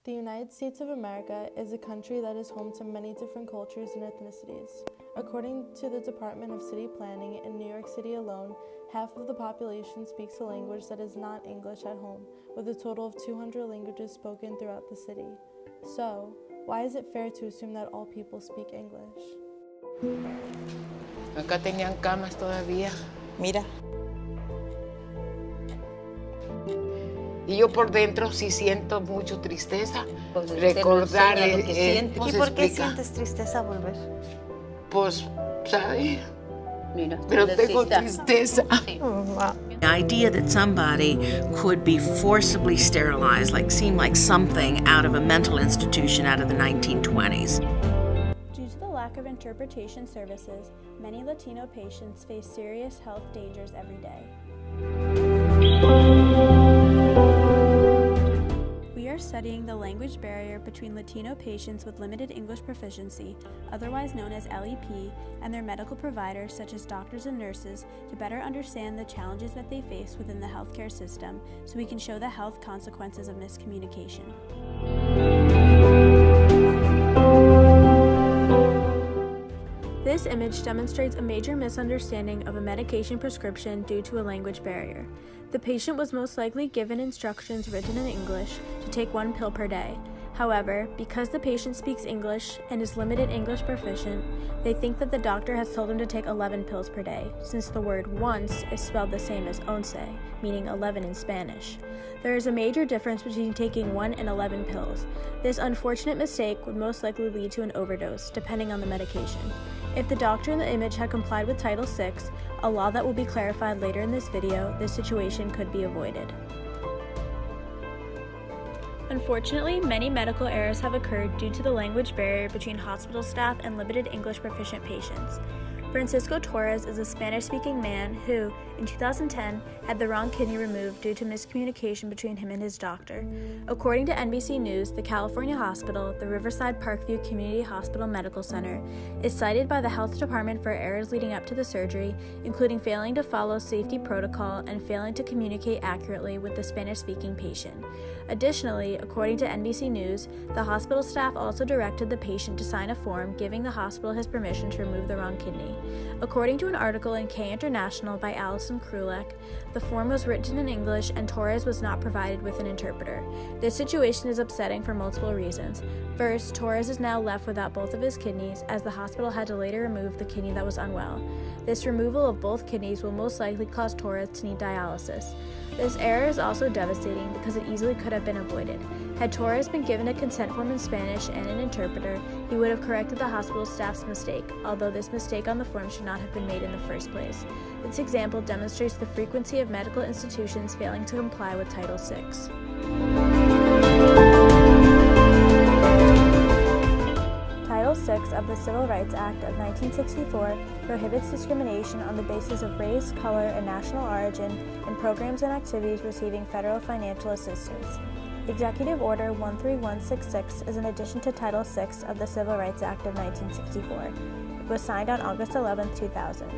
The United States of America is a country that is home to many different cultures and ethnicities. According to the Department of City Planning, in New York City alone, half of the population speaks a language that is not English at home, with a total of 200 languages spoken throughout the city. So, why is it fair to assume that all people speak English? Acá tenían camas todavía. Mira. Y yo por dentro sí siento mucho tristeza. Recordar lo que sientes. ¿Cómo ¿Y se por qué explica? sientes tristeza volver? Pues, ¿sabes? Mira, Pero tengo tristeza. The idea that somebody could be forcibly sterilized seemed like something out of a mental institution out of the 1920s. Due to the lack of interpretation services, many Latino patients face serious health dangers every day. We are studying the language barrier between Latino patients with limited English proficiency, otherwise known as LEP, and their medical providers such as doctors and nurses to better understand the challenges that they face within the healthcare system so we can show the health consequences of miscommunication. This image demonstrates a major misunderstanding of a medication prescription due to a language barrier. The patient was most likely given instructions written in English to take 1 pill per day. However, because the patient speaks English and is limited English proficient, they think that the doctor has told him to take 11 pills per day, since the word once is spelled the same as once, meaning 11 in Spanish. There is a major difference between taking 1 and 11 pills. This unfortunate mistake would most likely lead to an overdose, depending on the medication. If the doctor in the image had complied with Title VI, a law that will be clarified later in this video, this situation could be avoided. Unfortunately, many medical errors have occurred due to the language barrier between hospital staff and limited English proficient patients. Francisco Torres is a Spanish-speaking man who, in 2010, had the wrong kidney removed due to miscommunication between him and his doctor. According to NBC News, the California hospital, the Riverside Parkview Community Hospital Medical Center, is cited by the health department for errors leading up to the surgery, including failing to follow safety protocol and failing to communicate accurately with the Spanish-speaking patient. Additionally, according to NBC News, the hospital staff also directed the patient to sign a form giving the hospital his permission to remove the wrong kidney. According to an article in K International by Alison Krulek, the form was written in English and Torres was not provided with an interpreter. This situation is upsetting for multiple reasons. First, Torres is now left without both of his kidneys, as the hospital had to later remove the kidney that was unwell. This removal of both kidneys will most likely cause Torres to need dialysis. This error is also devastating because it easily could have been avoided. Had Torres been given a consent form in Spanish and an interpreter, he would have corrected the hospital staff's mistake, although this mistake on the form should not have been made in the first place. This example demonstrates the frequency of medical institutions failing to comply with Title VI. Title VI of the Civil Rights Act of 1964 prohibits discrimination on the basis of race, color, and national origin in programs and activities receiving federal financial assistance. Executive Order 13166 is an addition to Title VI of the Civil Rights Act of 1964. It was signed on August 11, 2000.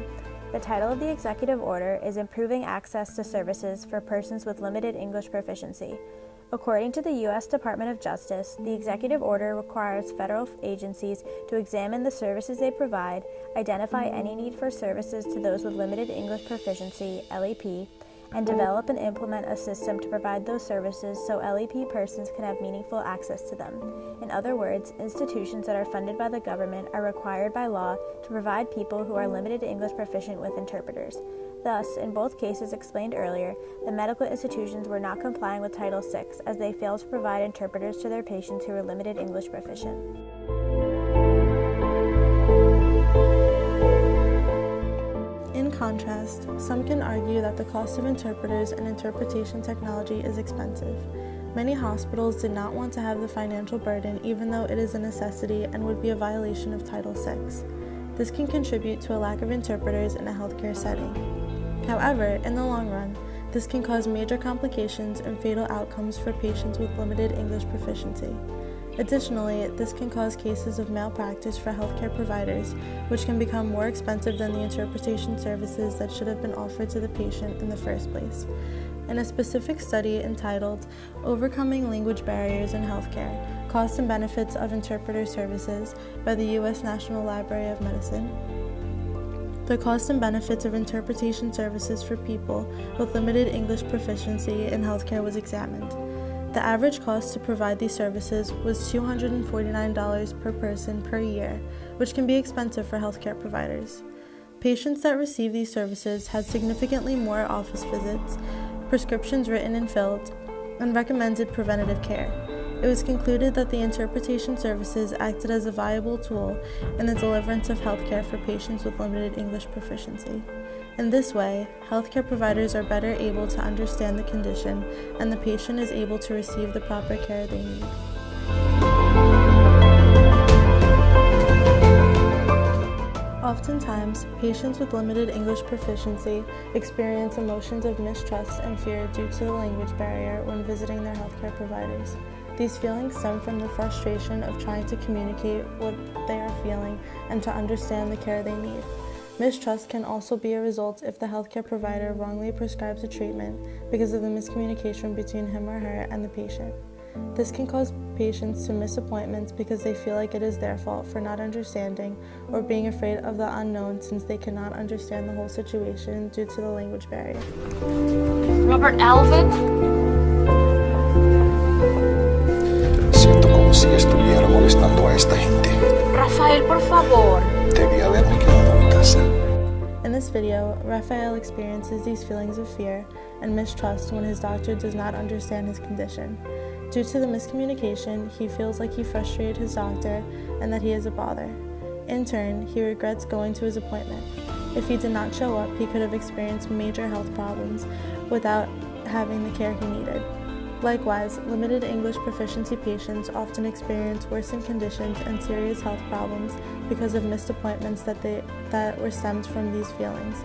The title of the executive order is Improving Access to Services for Persons with Limited English Proficiency. According to the U.S. Department of Justice, the executive order requires federal agencies to examine the services they provide, identify any need for services to those with limited English proficiency, LEP, and develop and implement a system to provide those services so LEP persons can have meaningful access to them. In other words, institutions that are funded by the government are required by law to provide people who are limited English proficient with interpreters. Thus, in both cases explained earlier, the medical institutions were not complying with Title VI as they failed to provide interpreters to their patients who were limited English proficient. In contrast, some can argue that the cost of interpreters and interpretation technology is expensive. Many hospitals did not want to have the financial burden even though it is a necessity and would be a violation of Title VI. This can contribute to a lack of interpreters in a healthcare setting. However, in the long run, this can cause major complications and fatal outcomes for patients with limited English proficiency. Additionally, this can cause cases of malpractice for healthcare providers, which can become more expensive than the interpretation services that should have been offered to the patient in the first place. in a specific study entitled Overcoming Language Barriers in Healthcare, Costs and Benefits of Interpreter Services by the U.S. National Library of Medicine. The costs and benefits of interpretation services for people with limited English proficiency in healthcare was examined. The average cost to provide these services was $249 per person per year, which can be expensive for healthcare providers. Patients that receive these services had significantly more office visits, prescriptions written and filled, and recommended preventative care. It was concluded that the interpretation services acted as a viable tool in the deliverance of healthcare for patients with limited English proficiency. In this way, healthcare providers are better able to understand the condition, and the patient is able to receive the proper care they need. Oftentimes, patients with limited English proficiency experience emotions of mistrust and fear due to the language barrier when visiting their healthcare providers. These feelings stem from the frustration of trying to communicate what they are feeling and to understand the care they need. Mistrust can also be a result if the healthcare provider wrongly prescribes a treatment because of the miscommunication between him or her and the patient. This can cause patients to miss appointments because they feel like it is their fault for not understanding or being afraid of the unknown since they cannot understand the whole situation due to the language barrier. Robert Alvin? Siento como si estuviera molestando a esta gente. Rafael, por favor. Debí haberme quedado en casa. In this video, Raphael experiences these feelings of fear and mistrust when his doctor does not understand his condition. Due to the miscommunication, he feels like he frustrated his doctor and that he is a bother. In turn, he regrets going to his appointment. If he did not show up, he could have experienced major health problems without having the care he needed. Likewise, limited English proficiency patients often experience worsened conditions and serious health problems because of missed appointments that were stemmed from these feelings.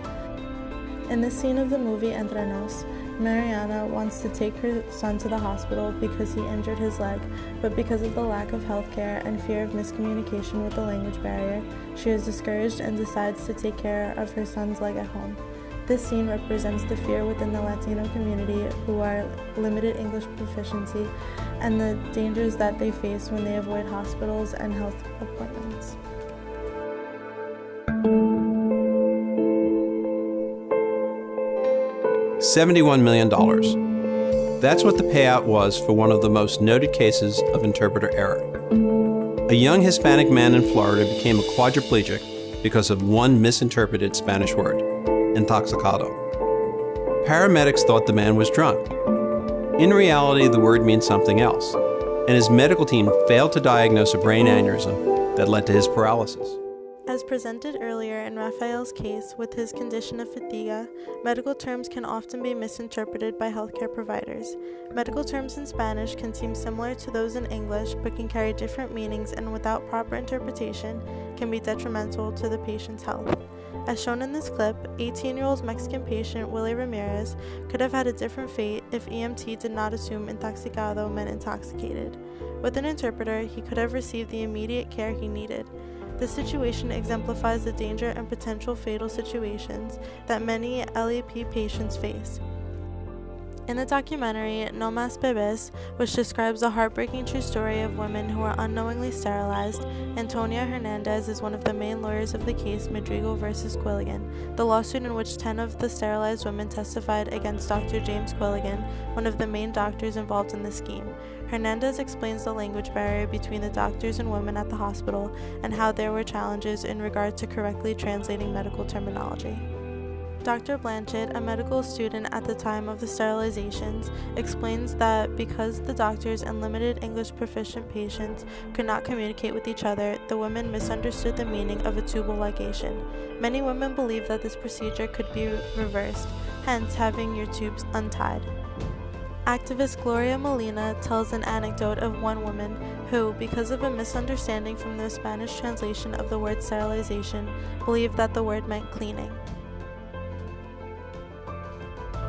In this scene of the movie Entre Nos, Mariana wants to take her son to the hospital because he injured his leg, but because of the lack of health care and fear of miscommunication with the language barrier, she is discouraged and decides to take care of her son's leg at home. This scene represents the fear within the Latino community who are limited English proficiency and the dangers that they face when they avoid hospitals and health appointments. $71 million. That's what the payout was for one of the most noted cases of interpreter error. A young Hispanic man in Florida became a quadriplegic because of one misinterpreted Spanish word, intoxicado. Paramedics thought the man was drunk. In reality, the word means something else, and his medical team failed to diagnose a brain aneurysm that led to his paralysis. As presented earlier in Raphael's case with his condition of fatiga, medical terms can often be misinterpreted by healthcare providers. Medical terms in Spanish can seem similar to those in English but can carry different meanings and without proper interpretation can be detrimental to the patient's health. As shown in this clip, 18-year-old Mexican patient Willie Ramirez could have had a different fate if EMT did not assume intoxicado meant intoxicated. With an interpreter, he could have received the immediate care he needed. This situation exemplifies the danger and potential fatal situations that many LEP patients face. In the documentary No Mas Bebés, which describes the heartbreaking true story of women who are unknowingly sterilized, Antonia Hernandez is one of the main lawyers of the case Madrigal versus Quilligan, the lawsuit in which 10 of the sterilized women testified against Dr. James Quilligan, one of the main doctors involved in the scheme. Hernandez explains the language barrier between the doctors and women at the hospital and how there were challenges in regard to correctly translating medical terminology. Dr. Blanchett, a medical student at the time of the sterilizations, explains that because the doctors and limited English proficient patients could not communicate with each other, the women misunderstood the meaning of a tubal ligation. Many women believe that this procedure could be reversed, hence having your tubes untied. Activist Gloria Molina tells an anecdote of one woman who, because of a misunderstanding from the Spanish translation of the word sterilization, believed that the word meant cleaning.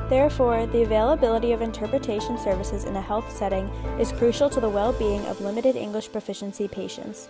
Therefore, the availability of interpretation services in a health setting is crucial to the well-being of limited English proficiency patients.